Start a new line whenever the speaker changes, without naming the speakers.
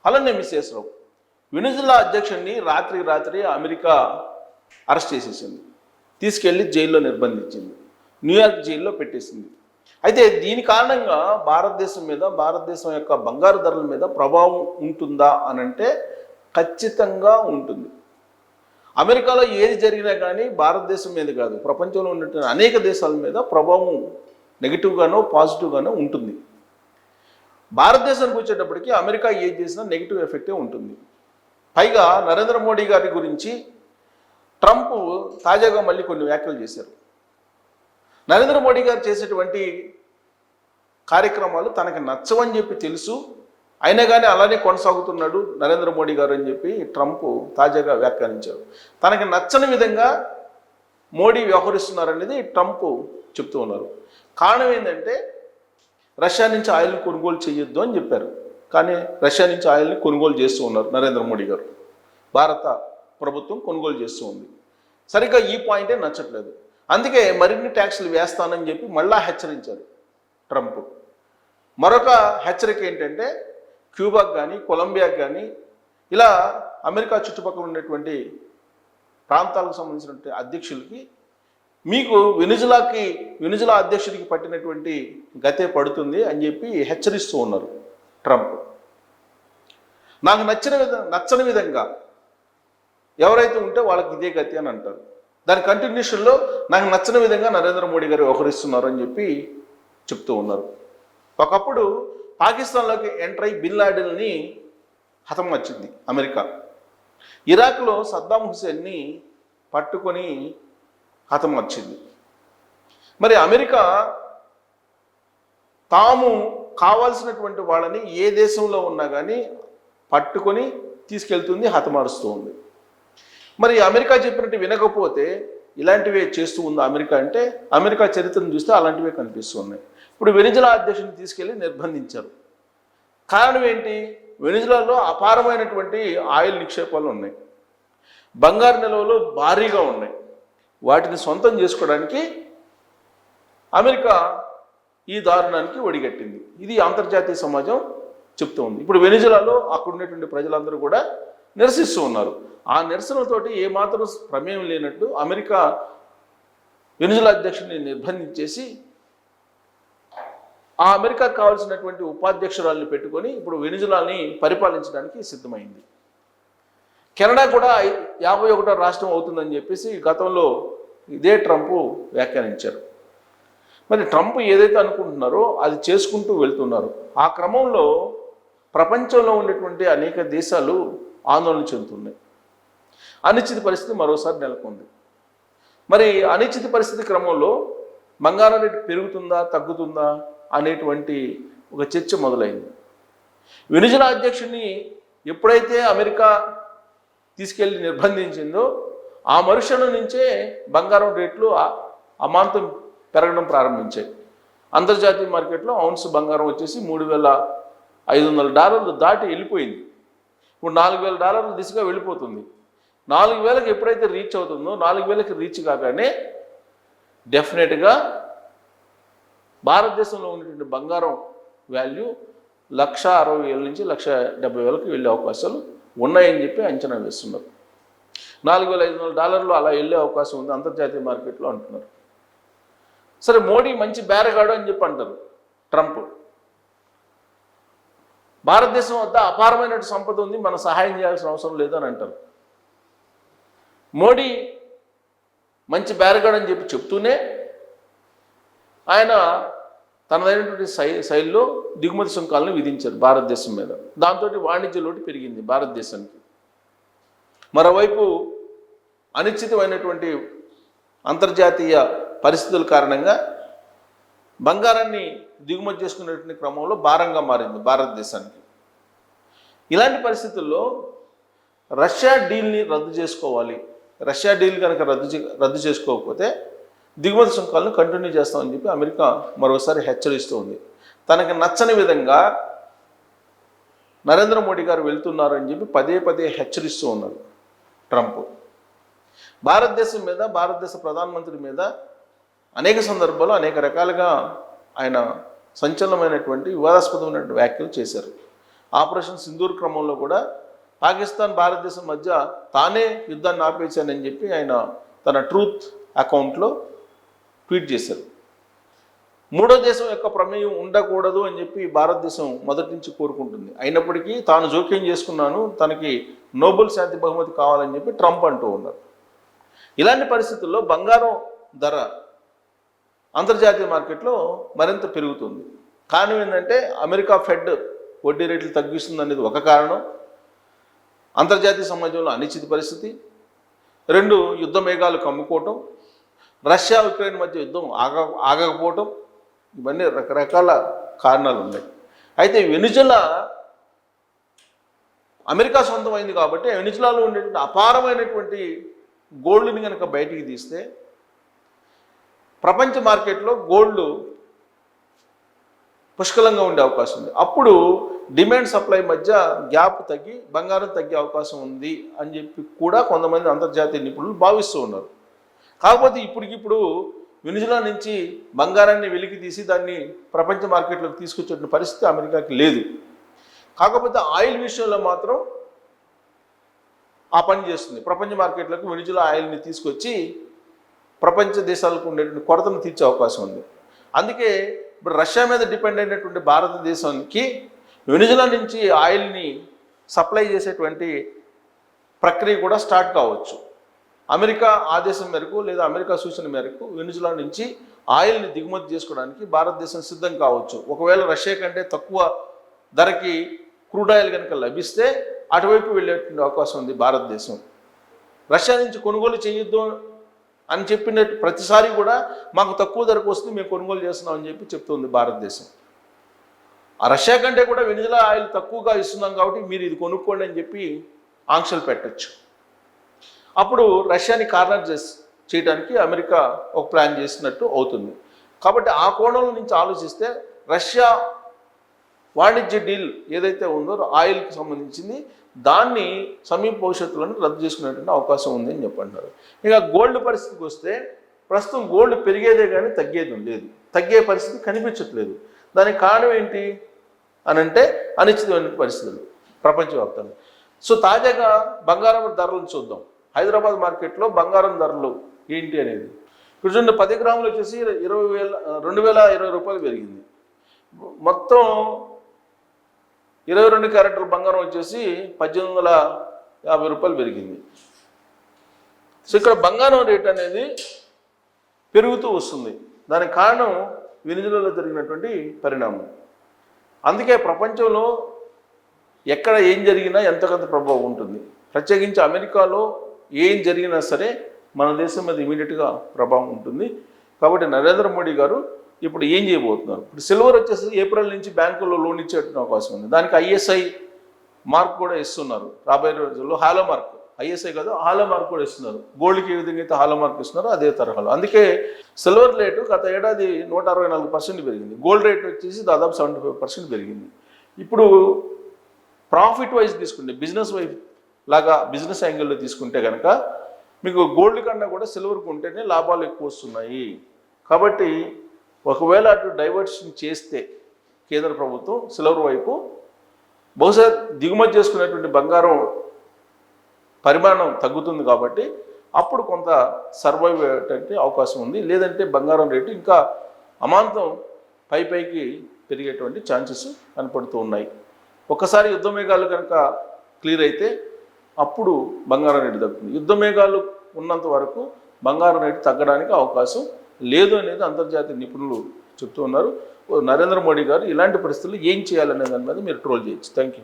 అలానే మిస్సెస్ రావు వెనిజులా అధ్యక్షుడిని రాత్రి అమెరికా అరెస్ట్ చేసేసింది, తీసుకెళ్లి జైల్లో నిర్బంధించింది, న్యూయార్క్ జైల్లో పెట్టేసింది. అయితే దీని కారణంగా భారతదేశం మీద, భారతదేశం యొక్క బంగారు ధరల మీద ప్రభావం ఉంటుందా అని అంటే ఖచ్చితంగా ఉంటుంది. అమెరికాలో ఏది జరిగినా కానీ భారతదేశం మీద కాదు, ప్రపంచంలో ఉన్నటువంటి అనేక దేశాల మీద ప్రభావం నెగిటివ్గానో పాజిటివ్గానో ఉంటుంది. భారతదేశానికి వచ్చేటప్పటికి అమెరికా ఏది చేసినా నెగిటివ్ ఎఫెక్టే ఉంటుంది. పైగా నరేంద్ర మోడీ గారి గురించి ట్రంప్ తాజాగా మళ్ళీ కొన్ని వ్యాఖ్యలు చేశారు. నరేంద్ర మోడీ గారు చేసేటువంటి కార్యక్రమాలు తనకి నచ్చవని చెప్పి తెలుసు, అయినా కానీ అలానే కొనసాగుతున్నాడు నరేంద్ర మోడీ గారు అని చెప్పి ట్రంప్ తాజాగా వ్యాఖ్యానించారు. తనకి నచ్చని విధంగా మోడీ వ్యవహరిస్తున్నారనేది ట్రంప్ చెప్తూ ఉన్నారు. కారణం ఏంటంటే రష్యా నుంచి ఆయిల్ని కొనుగోలు చేయొద్దు అని చెప్పారు, కానీ రష్యా నుంచి ఆయిల్ని కొనుగోలు చేస్తూ ఉన్నారు నరేంద్ర మోడీ గారు. భారత ప్రభుత్వం కొనుగోలు చేస్తూ ఉంది. సరిగ్గా ఈ పాయింటే నచ్చట్లేదు. అందుకే మరిన్ని ట్యాక్సులు వేస్తానని చెప్పి మళ్ళా హెచ్చరించారు ట్రంప్. మరొక హెచ్చరిక ఏంటంటే క్యూబాకు కానీ కొలంబియాకు కానీ ఇలా అమెరికా చుట్టుపక్కల ఉన్నటువంటి ప్రాంతాలకు సంబంధించినటువంటి అధ్యక్షులకి మీకు వెనిజులా అధ్యక్షుడికి పట్టినటువంటి గతే పడుతుంది అని చెప్పి హెచ్చరిస్తూ ఉన్నారు ట్రంప్. నాకు నచ్చని విధంగా ఎవరైతే ఉంటే వాళ్ళకి ఇదే గతి అని అంటారు. దాని కంటిన్యూషన్లో నాకు నచ్చని విధంగా నరేంద్ర మోడీ గారు వ్యవహరిస్తున్నారు అని చెప్పి చెప్తూ ఉన్నారు. ఒకప్పుడు పాకిస్తాన్లోకి ఎంటర్ అయి బిన్ లాడెన్ని హతమార్చింది అమెరికా. ఇరాక్లో సద్దాం హుసేన్ని పట్టుకొని హతమార్చింది. మరి అమెరికా తాము కావాల్సినటువంటి వాళ్ళని ఏ దేశంలో ఉన్నా కానీ పట్టుకొని తీసుకెళ్తుంది, హతమారుస్తూ ఉంది. మరి అమెరికా చెప్పినట్టు వినకపోతే ఇలాంటివే చేస్తూ ఉంది అమెరికా అంటే అమెరికా చరిత్రను చూస్తే అలాంటివే కనిపిస్తూ ఉన్నాయి. ఇప్పుడు వెనిజులా అధ్యక్షుడిని తీసుకెళ్లి నిర్బంధించారు. కారణం ఏంటి? వెనిజులాలో అపారమైనటువంటి ఆయిల్ నిక్షేపాలు ఉన్నాయి, బంగారు నిల్వలు భారీగా ఉన్నాయి. వాటిని సొంతం చేసుకోవడానికి అమెరికా ఈ దారుణానికి ఒడిగట్టింది. ఇది అంతర్జాతీయ సమాజం చెప్తూ ఉంది. ఇప్పుడు వెనిజులాలో అక్కడ ఉన్నటువంటి ప్రజలందరూ కూడా నిరసిస్తూ ఉన్నారు. ఆ నిరసనలతోటి ఏమాత్రం ప్రమేయం లేనట్టు అమెరికా వెనిజులా అధ్యక్షుడిని నిర్బంధించేసి ఆ అమెరికాకు కావాల్సినటువంటి ఉపాధ్యక్షురాలను పెట్టుకొని ఇప్పుడు వెనిజులాని పరిపాలించడానికి సిద్ధమైంది. కెనడా కూడా 51వ రాష్ట్రం అవుతుందని చెప్పేసి గతంలో ఇదే ట్రంప్ వ్యాఖ్యానించారు. మరి ట్రంప్ ఏదైతే అనుకుంటున్నారో అది చేసుకుంటూ వెళ్తున్నారు. ఆ క్రమంలో ప్రపంచంలో ఉండేటువంటి అనేక దేశాలు ఆందోళన చెందుతున్నాయి. అనిశ్చిత పరిస్థితి మరోసారి నెలకొంది. మరి అనిశ్చిత పరిస్థితి క్రమంలో బంగారం రేటు పెరుగుతుందా తగ్గుతుందా అనేటువంటి ఒక చర్చ మొదలైంది. వెనిజులా అధ్యక్షుడిని ఎప్పుడైతే అమెరికా తీసుకెళ్ళి నిర్బంధించిందో ఆ మరుక్షణం నుంచే బంగారం రేట్లు అమాంతం పెరగడం ప్రారంభించాయి. అంతర్జాతీయ మార్కెట్లో ఔన్స్ బంగారం వచ్చేసి $3,500 దాటి వెళ్ళిపోయింది. ఇప్పుడు $4,000 దిశగా వెళ్ళిపోతుంది. 4,000కి ఎప్పుడైతే రీచ్ అవుతుందో 4,000కి రీచ్ కాగానే డెఫినెట్గా భారతదేశంలో ఉన్నటువంటి బంగారం వాల్యూ 1,60,000 నుంచి 1,70,000కి వెళ్ళే అవకాశాలు ఉన్నాయని చెప్పి అంచనా వేస్తున్నారు. $4,500 అలా వెళ్ళే అవకాశం ఉంది అంతర్జాతీయ మార్కెట్లో అంటున్నారు. సరే, మోడీ మంచి బేరగాడు అని చెప్పి అంటారు ట్రంప్. భారతదేశం వద్ద అపారమైన సంపద ఉంది, మనం సహాయం చేయాల్సిన అవసరం లేదు అని అంటారు. మోడీ మంచి బేరగాడు అని చెప్పి చెప్తూనే ఆయన తనదైనటువంటి శైలిలో దిగుమతి సుంకాలను విధించారు భారతదేశం మీద. దాంతో వాణిజ్య లోటు పెరిగింది భారతదేశానికి. మరోవైపు అనిశ్చితమైనటువంటి అంతర్జాతీయ పరిస్థితుల కారణంగా బంగారాన్ని దిగుమతి చేసుకునేటువంటి క్రమంలో భారంగా మారింది భారతదేశానికి. ఇలాంటి పరిస్థితుల్లో రష్యా డీల్ని రద్దు చేసుకోవాలి. రష్యా డీల్ కనుక రద్దు చేసుకోకపోతే దిగుమతి సుంకాలను కంటిన్యూ చేస్తామని చెప్పి అమెరికా మరోసారి హెచ్చరిస్తూ ఉంది. తనకి నచ్చని విధంగా నరేంద్ర మోడీ గారు వెళ్తున్నారు అని చెప్పి పదే హెచ్చరిస్తూ ఉన్నారు ట్రంప్. భారతదేశం మీద, భారతదేశ ప్రధానమంత్రి మీద అనేక సందర్భాల్లో అనేక రకాలుగా ఆయన సంచలనమైనటువంటి వివాదాస్పదమైనటువంటి వ్యాఖ్యలు చేశారు. ఆపరేషన్ సింధూర్ క్రమంలో కూడా పాకిస్తాన్ భారతదేశం మధ్య తానే యుద్ధాన్ని ఆపేశానని చెప్పి ఆయన తన ట్రూత్ అకౌంట్లో ట్వీట్ చేశారు. మూడో దేశం యొక్క ప్రమేయం ఉండకూడదు అని చెప్పి భారతదేశం మొదటి నుంచి కోరుకుంటుంది. అయినప్పటికీ తాను జోక్యం చేసుకున్నాను, తనకి నోబెల్ శాంతి బహుమతి కావాలని చెప్పి ట్రంప్ అంటూ ఉన్నారు. ఇలాంటి పరిస్థితుల్లో బంగారం ధర అంతర్జాతీయ మార్కెట్లో మరింత పెరుగుతుంది. కారణం ఏంటంటే అమెరికా ఫెడ్ వడ్డీ రేట్లు తగ్గిస్తుంది అనేది ఒక కారణం, అంతర్జాతీయ సమాజంలో అనిశ్చిత పరిస్థితి, 2 యుద్ధ మేఘాలు కమ్ముకోవటం, రష్యా ఉక్రెయిన్ మధ్య యుద్ధం ఆగకపోవటం, ఇవన్నీ రకరకాల కారణాలు ఉన్నాయి. అయితే వెనిజులా అమెరికా సొంతమైంది కాబట్టి వెనిజులాలో ఉండేటువంటి అపారమైనటువంటి గోల్డ్ని కనుక బయటికి తీస్తే ప్రపంచ మార్కెట్లో గోల్డ్ పుష్కలంగా ఉండే అవకాశం ఉంది. అప్పుడు డిమాండ్ సప్లై మధ్య గ్యాప్ తగ్గి బంగారం తగ్గే అవకాశం ఉంది అని చెప్పి కూడా కొంతమంది అంతర్జాతీయ నిపుణులు భావిస్తూ ఉన్నారు. కాకపోతే ఇప్పటికిప్పుడు వెనిజులా నుంచి బంగారాన్ని వెలికి తీసి దాన్ని ప్రపంచ మార్కెట్లోకి తీసుకొచ్చే పరిస్థితి అమెరికాకి లేదు. కాకపోతే ఆయిల్ విషయంలో మాత్రం ఆ పని చేస్తుంది. ప్రపంచ మార్కెట్లకు వెనిజులా ఆయిల్ని తీసుకొచ్చి ప్రపంచ దేశాలకు ఉండేటువంటి కొరతను తీర్చే అవకాశం ఉంది. అందుకే ఇప్పుడు రష్యా మీద డిపెండ్ అయినటువంటి భారతదేశానికి వెనిజులా నుంచి ఆయిల్ని సప్లై చేసేటువంటి ప్రక్రియ కూడా స్టార్ట్ కావచ్చు. అమెరికా ఆదేశం మేరకు లేదా అమెరికా సూచన మేరకు వెనిజులా నుంచి ఆయిల్ని దిగుమతి చేసుకోవడానికి భారతదేశం సిద్ధం కావచ్చు. ఒకవేళ రష్యా కంటే తక్కువ ధరకి క్రూడ్ ఆయిల్ కనుక లభిస్తే అటువైపు వెళ్ళేటువంటి అవకాశం ఉంది భారతదేశం. రష్యా నుంచి కొనుగోలు చేయొద్దు అని చెప్పినట్టు ప్రతిసారి కూడా మాకు తక్కువ ధరకు వస్తుంది, మేము కొనుగోలు చేస్తున్నాం అని చెప్పి చెప్తుంది భారతదేశం. ఆ రష్యా కంటే కూడా వెనిజులా ఆయిల్ తక్కువగా ఇస్తున్నాం కాబట్టి మీరు ఇది కొనుక్కోండి అని చెప్పి ఆంక్షలు పెట్టచ్చు. అప్పుడు రష్యాని కార్నర్ చేయడానికి అమెరికా ఒక ప్లాన్ చేసినట్టు అవుతుంది. కాబట్టి ఆ కోణంలో నుంచి ఆలోచిస్తే రష్యా వాణిజ్య డీల్ ఏదైతే ఉందో ఆయిల్కి సంబంధించింది దాన్ని సమీప భవిష్యత్తులోనే రద్దు చేసుకునేటువంటి అవకాశం ఉంది అని చెప్పంటారు. ఇక గోల్డ్ పరిస్థితికి వస్తే ప్రస్తుతం గోల్డ్ పెరిగేదే కానీ తగ్గేది లేదు, తగ్గే పరిస్థితి కనిపించట్లేదు. దానికి కారణం ఏంటి అని అంటే అనిశ్చితమైన పరిస్థితులు ప్రపంచవ్యాప్తంగా. సో తాజాగా బంగారం ధరలను చూద్దాం. హైదరాబాద్ మార్కెట్లో బంగారం ధరలు ఏంటి అనేది ఇప్పుడు చూడండి. 10 గ్రాములు వచ్చేసి 2020 రూపాయలు పెరిగింది. మొత్తం 22 క్యారెట్ల బంగారం వచ్చేసి 1850 రూపాయలు పెరిగింది. సో ఇక్కడ బంగారం రేట్ అనేది పెరుగుతూ వస్తుంది. దానికి కారణం వెనిజులాలో జరిగినటువంటి పరిణామం. అందుకే ప్రపంచంలో ఎక్కడ ఏం జరిగినా ఎంతకంత ప్రభావం ఉంటుంది. ప్రత్యేకించి అమెరికాలో ఏం జరిగినా సరే మన దేశం మీద ఇమీడియట్గా ప్రభావం ఉంటుంది. కాబట్టి నరేంద్ర మోడీ గారు ఇప్పుడు ఏం చేయబోతున్నారు? ఇప్పుడు సిల్వర్ వచ్చేసి ఏప్రిల్ నుంచి బ్యాంకుల్లో లోన్ ఇచ్చేటువంటి అవకాశం ఉంది. దానికి ఐఎస్ఐ మార్క్ కూడా ఇస్తున్నారు రాబోయే రోజుల్లో. హాలో మార్క్, ఐఎస్ఐ కాదు హాలో మార్క్ కూడా ఇస్తున్నారు. గోల్డ్కి ఏ విధంగా అయితే హాలో మార్క్ ఇస్తున్నారో అదే తరహాలో. అందుకే సిల్వర్ రేటు గత ఏడాది 164% పెరిగింది. గోల్డ్ రేట్ వచ్చేసి దాదాపు 75% పెరిగింది. ఇప్పుడు ప్రాఫిట్ వైజ్ తీసుకుంటే బిజినెస్ వైజ్ లాగా బిజినెస్ యాంగిల్లో తీసుకుంటే కనుక మీకు గోల్డ్ కన్నా కూడా సిల్వర్కి ఉంటేనే లాభాలు ఎక్కువ వస్తున్నాయి. కాబట్టి ఒకవేళ అటు డైవర్షన్ చేస్తే కేంద్ర ప్రభుత్వం సిల్వర్ వైపు బహుశా దిగుమతి చేసుకునేటువంటి బంగారం పరిమాణం తగ్గుతుంది. కాబట్టి అప్పుడు కొంత సర్వైవ్ అయ్యేటువంటి అవకాశం ఉంది. లేదంటే బంగారం రేటు ఇంకా అమాంతం పైకి పెరిగేటువంటి ఛాన్సెస్ కనపడుతూ ఉన్నాయి. ఒకసారి యుద్ధ మేఘాలు కనుక క్లియర్ అయితే అప్పుడు బంగారం రేటు తగ్గుతుంది. యుద్ధ మేఘాలు ఉన్నంత వరకు బంగారం రేటు తగ్గడానికి అవకాశం లేదు అనేది అంతర్జాతీయ నిపుణులు చెప్తూ ఉన్నారు. నరేంద్ర మోడీ గారు ఇలాంటి పరిస్థితుల్లో ఏం చేయాలనే దాని మీద మీరు ట్రోల్ చేయొచ్చు. Thank you.